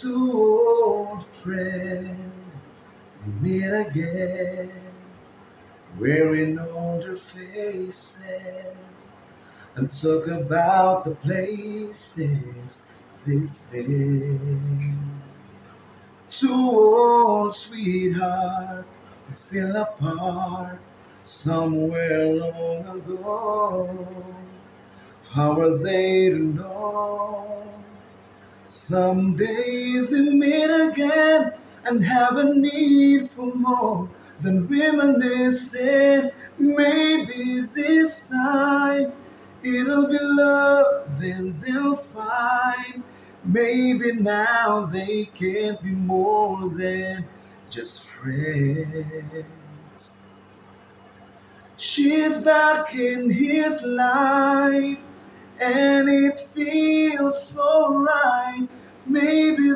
Two old friends meet again, wearing older faces, and talk about the places they've been. Two old sweethearts who fell apart somewhere long ago. How are they to know? Someday they meet again and have a need for more than reminiscing. Maybe this time it'll be love and they'll find. Maybe now they can't be more than just friends. She's back in his life and it feels so right. Maybe